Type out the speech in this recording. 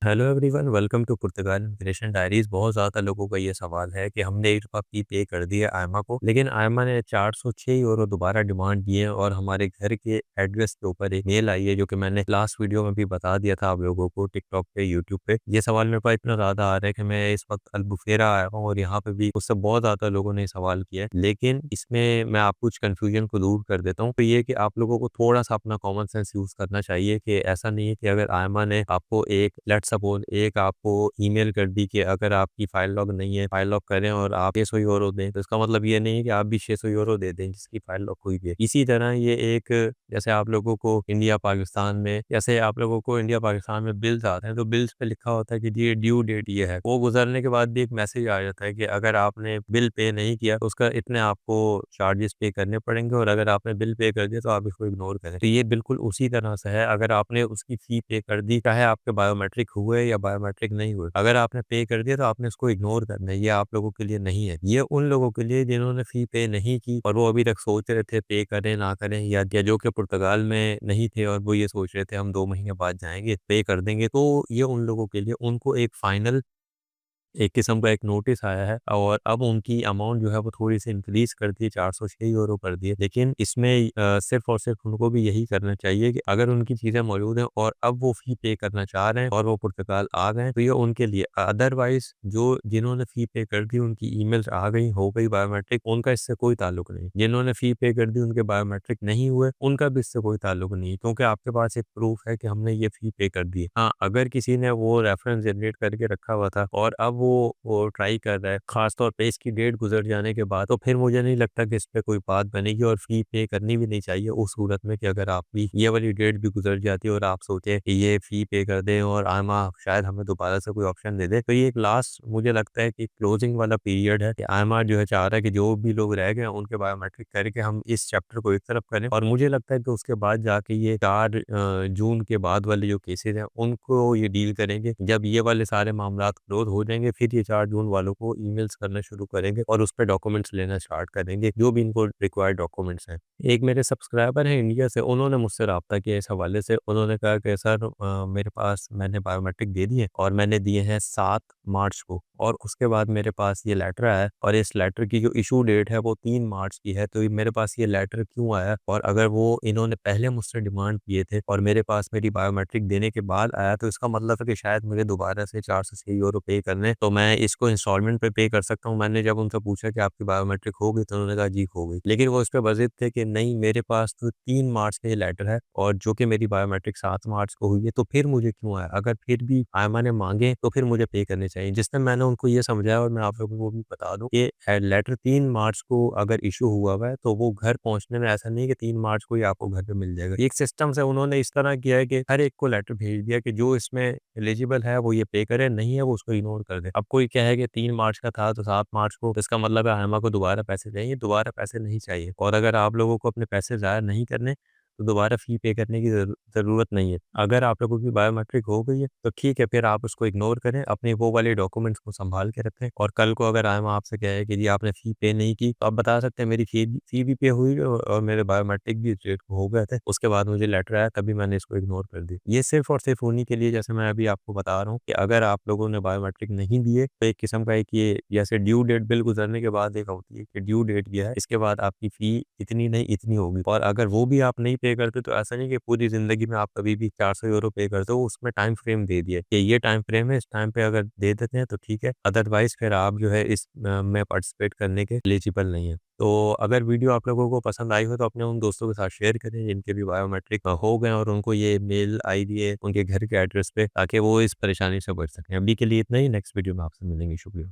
Hello everyone, welcome to Portugal immigration diaries. बहुत ज़्यादा लोगों का ये सवाल है कि हमने एक दफ़ा फ़ी पे कर दिया आयमा को, लेकिन आयमा ने 406 यूरो दोबारा डिमांड की है और हमारे घर के एड्रेस के ऊपर एक मेल आई है, जो कि मैंने लास्ट वीडियो में भी बता दिया था आप लोगों को टिकटॉक पे, यूट्यूब पे। ये सवाल मेरे पास इतना ज़्यादा आ रहा है कि मैं इस वक्त अलबुफेरा आया हूँ और यहाँ पे भी मुझसे बहुत ज़्यादा लोगों ने सवाल किया है, लेकिन इसमें मैं आपको कुछ कन्फ्यूजन को दूर कर देता हूँ। तो ये कि आप लोगों को थोड़ा सा अपना कॉमन सेंस यूज़ करना चाहिए कि ऐसा नहीं है कि अगर आयमा ने आपको एक लेट्स सपोज एक आपको ईमेल कर दी कि अगर आपकी फाइल लॉग नहीं है, फाइल लॉग करें और आप 600 यूरो दें, तो इसका मतलब ये नहीं है कि आप भी 600 यूरो दे दें जिसकी फाइल लॉग हुई है। इसी तरह ये एक जैसे आप लोगों को इंडिया पाकिस्तान में बिल्स आते हैं, तो बिल्स पे लिखा होता है कि ये ड्यू डेट ये है। वो गुजरने के बाद भी एक मैसेज आ जाता है कि अगर आपने बिल पे नहीं किया तो उसका इतने आपको चार्जेस पे करने पड़ेंगे, और अगर आपने बिल पे कर दिया तो आप इसको इग्नोर करें। तो ये बिल्कुल उसी तरह से है, अगर आपने उसकी फी पे कर दी, चाहे आपके बायोमेट्रिक हुए या बायोमेट्रिक नहीं हुए, अगर आपने पे कर दिया तो आपने उसको इग्नोर करना है। ये आप लोगों के लिए नहीं है, ये उन लोगों के लिए जिन्होंने फी पे नहीं की और वो अभी तक सोच रहे थे पे करें ना करें, या जो कि पुर्तगाल में नहीं थे और वो ये सोच रहे थे हम 2 महीने बाद जाएंगे पे कर देंगे। तो ये उन लोगों के लिए, उनको एक फाइनल एक किस्म का एक नोटिस आया है और अब उनकी अमाउंट जो है वो थोड़ी-सी इंक्रीज़ कर दी है, 406 यूरो कर दी है। लेकिन इसमें सिर्फ़ और सिर्फ़ उनको भी यही करना चाहिए कि अगर उनकी चीज़ें मौजूद हैं और अब वो फ़ी पे करना चाह रहे हैं और वो पुर्तगाल आ गए हैं, तो ये उनके लिए। अदरवाइज़ जो जिन्होंने फ़ी पे कर दी, उनकी ईमेल्स आ गई, हो गई बायोमेट्रिक, उनका इससे कोई ताल्लुक नहीं। जिन्होंने फ़ी पे कर दी, उनके बायोमेट्रिक नहीं हुए, उनका भी इससे कोई ताल्लुक नहीं है, क्योंकि आपके पास एक प्रूफ़ है कि हमने ये फ़ी पे कर दी है। हाँ, अगर किसी ने वो रेफ़रेंस जनरेट करके रखा हुआ था और अब वो ट्राई कर रहा है, ख़ास तौर पे इसकी डेट गुज़र जाने के बाद, तो फिर मुझे नहीं लगता कि इस पे कोई बात बनेगी और फ़ी पे करनी भी नहीं चाहिए उस सूरत में कि अगर आपकी ये वाली डेट भी गुज़र जाती है और आप सोचें कि ये फ़ी पे कर दें और आयमा शायद हमें दोबारा से कोई ऑप्शन दे दे। तो ये एक लास्ट मुझे लगता है कि क्लोज़िंग वाला पीरियड है कि आयमा जो है चाह रहा है कि जो भी लोग रह गए हैं उनके बायोमेट्रिक करके हम इस चैप्टर को एक तरफ करें, और मुझे लगता है कि उसके बाद जाके ये 4 जून के बाद वाले जो केसेज़ हैं उनको ये डील करेंगे। जब ये वाले सारे मामलात क्लोज़ हो जाएँगे, फिर ये 4 जून वालों को ईमेल्स करना शुरू करेंगे और उस पे डॉक्यूमेंट्स लेना स्टार्ट करेंगे, जो भी इनको रिक्वायर्ड डॉक्यूमेंट्स हैं। एक मेरे सब्सक्राइबर हैं इंडिया से, उन्होंने मुझसे राब्ता किया इस हवाले से। उन्होंने कहा कि सर मेरे पास मैंने बायोमेट्रिक दे दिए और मैंने दिए हैं 7 मार्च को, और उसके बाद मेरे पास ये लेटर आया है और इस लेटर की जो इश्यू डेट है वो 3 मार्च की है। तो ये मेरे पास ये लेटर क्यों आया, और अगर वो इन्होंने पहले मुझसे डिमांड किए थे और मेरे पास मेरी बायोमेट्रिक देने के बाद आया, तो इसका मतलब है कि शायद मुझे दोबारा से 406 यूरो पे करने, तो मैं इसको इंस्टॉलमेंट पे कर सकता हूँ। मैंने जब उनसे पूछा कि आपकी बायोमेट्रिक हो गई, तो उन्होंने कहा जी हो गई। लेकिन वो इस पे बज़िद थे कि नहीं, मेरे पास तो 3 मार्च का ये लेटर है और जो कि मेरी बायोमेट्रिक 7 मार्च को हुई है, तो फिर मुझे क्यों आया? अगर फिर भी आयमा ने माँगे तो फिर मुझे पे करने चाहिए। जिस टाइम मैंने उनको ये समझाया, और मैं आप लोगों को भी बता दूँ कि लेटर 3 मार्च को अगर इश्यू हुआ हुआ है, तो वो घर पहुँचने में ऐसा नहीं है कि 3 मार्च को ही आपको घर पे मिल जाएगा। एक सिस्टम से उन्होंने इस तरह किया है कि हर एक को लेटर भेज दिया कि जो इसमें एलिजिबल है वो ये पे करे, नहीं है वो उसको इग्नोर कर दे। अब कोई कहे कि 3 मार्च का था तो 7 मार्च को, तो इसका मतलब है आयमा को दोबारा पैसे चाहिए, दोबारा पैसे नहीं चाहिए। और अगर आप लोगों को अपने पैसे ज़ाया नहीं करने, तो दोबारा फ़ी पे करने की ज़रूरत नहीं है। अगर आप लोगों की बायोमेट्रिक हो गई है, तो ठीक है, फिर आप उसको इग्नोर करें, अपने वो वाले डॉक्यूमेंट्स को सँभाल के रखें, और कल को अगर आयमा आपसे कहे कि जी आपने फ़ी पे नहीं की, तो आप बता सकते हैं मेरी फ़ी भी पे हुई और मेरे बायोमेट्रिक भी इस डेट को हो गए थे। उसके बाद मुझे लेटर आया, तभी मैंने इसको इग्नोर कर दी। ये सिर्फ़ और सिर्फ़ उन्हीं के लिए, जैसे मैं अभी आपको बता रहा हूँ, कि अगर आप लोगों ने बायोमेट्रिक नहीं दिए, तो एक किस्म का एक ये जैसे ड्यू डेट बिल गुज़रने के बाद एक होती है कि ड्यू डेट ये है, इसके बाद आपकी फ़ी इतनी नहीं इतनी होगी, और अगर वो भी आप नहीं पे करते, तो ऐसा नहीं कि पूरी ज़िंदगी में आप कभी भी 400 यूरो पे करते हो, उसमें टाइम फ्रेम दे दिया है कि ये टाइम फ्रेम है, इस टाइम पे अगर दे देते हैं तो ठीक है, अदरवाइज़ फिर आप जो है इस में पार्टिसिपेट करने के एलिजिबल नहीं है। तो अगर वीडियो आप लोगों को पसंद आई हो, तो अपने उन दोस्तों के साथ शेयर करें जिनके भी बायोमेट्रिक हो गए और उनको ये मेल आई दी है उनके घर के एड्रेस पे, ताकि वो इस परेशानी से बच सकें। अभी के लिए इतना ही, नेक्स्ट वीडियो में आपसे मिलेंगे। शुक्रिया।